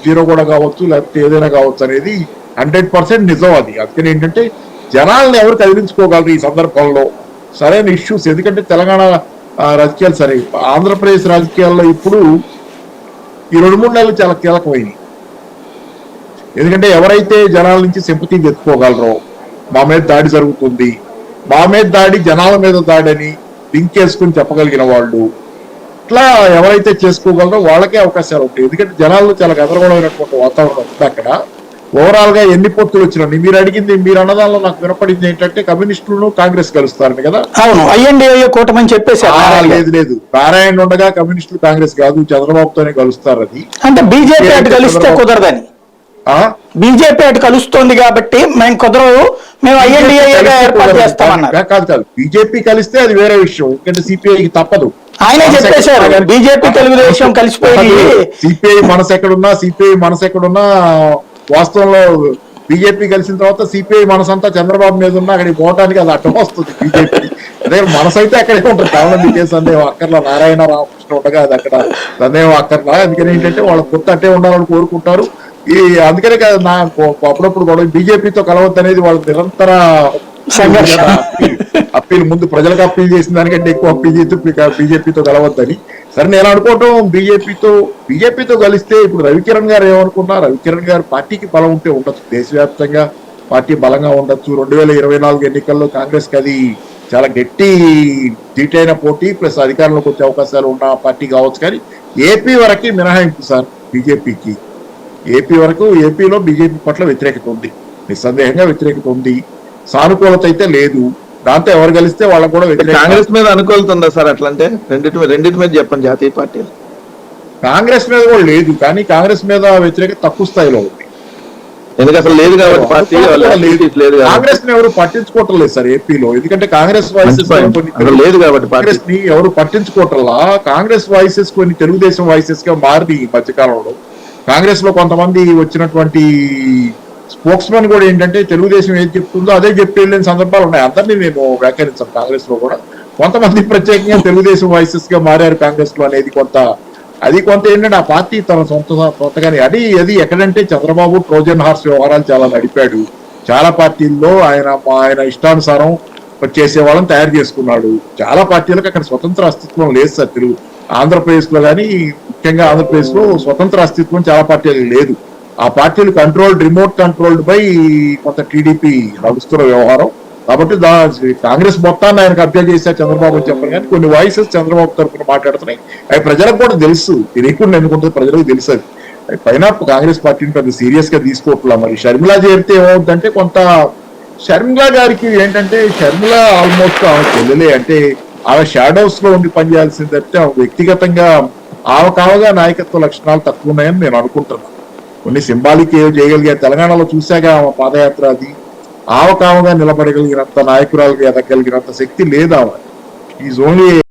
Zero కూడా కావచ్చు, లేకపోతే ఏదైనా కావచ్చు అనేది 100% నిజం. అది అందుకని ఏంటంటే జనాలను ఎవరు కదిలించుకోగలరు ఈ సందర్భంలో సరైన ఇష్యూస్. ఎందుకంటే తెలంగాణ రాజకీయాలు సరే, ఆంధ్రప్రదేశ్ రాజకీయాల్లో ఇప్పుడు ఈ 2-3 నెలలు చాలా కీలకమైనవి. ఎందుకంటే ఎవరైతే జనాల నుంచి సింపతి తెచ్చుకోగలరో, మా మీద దాడి జరుగుతుంది, మా మీద దాడి జనాల మీద దాడి అని లింక్ చేసుకుని చెప్పగలిగిన వాళ్ళు, ఇట్లా ఎవరైతే చేసుకోగలరో వాళ్ళకే అవకాశాలు ఉంటాయి. ఎందుకంటే జనాల్లో చాలా గందరగోళమైనటువంటి వాతావరణం ఉంది అక్కడ. ఓవరాల్ గా ఎన్ని పొత్తులు వచ్చినా మీరు అడిగింది, మీరు అన్నదానిలో నాకు వినపడింది ఏంటంటే కమ్యూనిస్టులను కాంగ్రెస్ కలుస్తారని కదా. అవును, ఐఎన్డీఏ కూటమని చెప్పేసి. లేదు, నారాయణ ఉండగా కమ్యూనిస్టులు కాంగ్రెస్ కాదు, చంద్రబాబుతోనే కలుస్తారు. అది అంటే బీజేపీ అటు కలిస్తే కుదరదని, బీజేపీ అటు కలుస్తోంది కాబట్టి మేము కుదరదు, మేము ఐఎన్డీఏ ఏర్పాటు చేస్తామన్నారు. కాదు, బీజేపీ కలిస్తే అది వేరే విషయం. ఎందుకంటే సిపిఐకి తప్పదు. ఆయనే చెప్పేశారు బీజేపీ తెలుగుదేశం కలిసిపోయి. సిపిఐ మనసు ఎక్కడున్నా వాస్తవంలో బీజేపీ కలిసిన తర్వాత సిపిఐ మనసంతా చంద్రబాబు మీద ఉన్నా అక్కడికి పోవటానికి అది అడ్డం వస్తుంది బీజేపీ. అదే మనసు అయితే అక్కడే ఉంటుంది. కావాలని మీకే సందేహం అక్కర్లా. నారాయణ రామకృష్ణ ఉండగా అది అక్కడ సందేహం అక్కర్లా. అందుకని ఏంటంటే వాళ్ళ కొత్త అట్టే ఉండాలని కోరుకుంటారు. అందుకనే కదా నాకు అప్పుడప్పుడు కూడా బీజేపీతో కలవద్దు అనేది వాళ్ళ నిరంతర సంఘర్షణ. అప్పీల్ ముందు ప్రజలకు అప్పీల్ చేసిన దానికంటే ఎక్కువ అప్పీల్ చేస్తూ బీజేపీతో కలవద్దని. సరే, నేను అనుకోవటం బీజేపీతో కలిస్తే ఇప్పుడు రవికిరణ్ గారు ఏమనుకున్నా, రవికిరణ్ గారు పార్టీకి బలం ఉంటే ఉండొచ్చు, దేశవ్యాప్తంగా పార్టీ బలంగా ఉండొచ్చు. 2024 ఎన్నికల్లో కాంగ్రెస్ కి అది చాలా గట్టి దీటైన పోటీ, ప్లస్ అధికారంలోకి వచ్చే అవకాశాలు ఉన్న పార్టీ కావచ్చు. కానీ ఏపీ వరకు మినహాయింపు సార్ బీజేపీకి. ఏపీలో బీజేపీ పట్ల వ్యతిరేకత ఉంది, నిస్సందేహంగా వ్యతిరేకత ఉంది. సానుకూలత అయితే లేదు. దాంతో ఎవరు కలిస్తే వాళ్ళకు కూడా వ్యతిరేకత. కాంగ్రెస్ మీద అనుకూలత ఉందా సార్? అట్లంటే రెండింటి మీద చెప్పండి. జాతీయ పార్టీలు కాంగ్రెస్ మీద కూడా లేదు, కానీ కాంగ్రెస్ మీద వ్యతిరేకత తక్కువ స్థాయిలో ఉంది. ఎందుకు అసలు లేదు కాబట్టి పార్టీ లేదు. కాంగ్రెస్ ని ఎవరు పట్టించుకోవటం లేదు సార్ ఏపీలో. ఎందుకంటే కాంగ్రెస్ వాయిసెస్ లేదు కాబట్టి కాంగ్రెస్ ని ఎవరు పట్టించుకోవటంలా. కాంగ్రెస్ వాయిసెస్ కొన్ని తెలుగుదేశం వాయిసెస్ గా మారి ఈ మధ్యకాలంలో కాంగ్రెస్ లో కొంతమంది వచ్చినటువంటి స్పోక్స్ మెన్ కూడా ఏంటంటే తెలుగుదేశం ఏం చెప్తుందో అదే చెప్పి వెళ్ళిన సందర్భాలు ఉన్నాయి. అందరినీ నేను వ్యాఖ్యానించాను. కాంగ్రెస్ లో కూడా కొంతమంది ప్రత్యేకంగా తెలుగుదేశం వాయిసెస్ గా మారారు కాంగ్రెస్ లో అనేది కొంత ఏంటంటే ఆ పార్టీ తన సొంతగానే అది ఎక్కడంటే చంద్రబాబు ట్రోజన్ హార్స్ వ్యవహారాలు చాలా నడిపాడు. చాలా పార్టీల్లో ఆయన ఇష్టానుసారం చేసే వాళ్ళని తయారు చేసుకున్నాడు. చాలా పార్టీలకు అక్కడ స్వతంత్ర అస్తిత్వం లేదు సార్. ఆంధ్రప్రదేశ్ లో కానీ, ముఖ్యంగా ఆంధ్రప్రదేశ్ లో స్వతంత్ర అస్తిత్వం చాలా పార్టీలకు లేదు. ఆ పార్టీలు రిమోట్ కంట్రోల్డ్ బై కొంత టీడీపీ నడుస్తున్న వ్యవహారం. కాబట్టి కాంగ్రెస్ మొత్తాన్ని ఆయనకు అభ్యర్థి చేశారు చంద్రబాబు అని చెప్పారు. కానీ కొన్ని వాయిసెస్ చంద్రబాబు తరఫున మాట్లాడుతున్నాయి. అవి ప్రజలకు కూడా తెలుసు, తెలియకుండా ఎందుకుంటుంది, ప్రజలకు తెలుసు. అది పైన కాంగ్రెస్ పార్టీని పెద్ద సీరియస్ గా తీసుకోవట్లా. మరి షర్మిల చేరితే ఏమవుతుందంటే కొంత షర్మిల గారికి ఏంటంటే, షర్మిల ఆల్మోస్ట్ ఆమె చెల్లెలే, అంటే ఆమె షాడోస్ లో ఉండి పనిచేయాల్సింది తప్పితే ఆమె వ్యక్తిగతంగా ఆమె నాయకత్వ లక్షణాలు తక్కువ ఉన్నాయని నేను అనుకుంటున్నాను. కొన్ని సింబాలిక్ ఏవో చేయగలిగే తెలంగాణలో చూశాక ఆమె పాదయాత్ర అది ఆమె నిలబడగలిగినంత నాయకురాలుగా ఎదగలిగినంత శక్తి లేదు ఆమె. Is only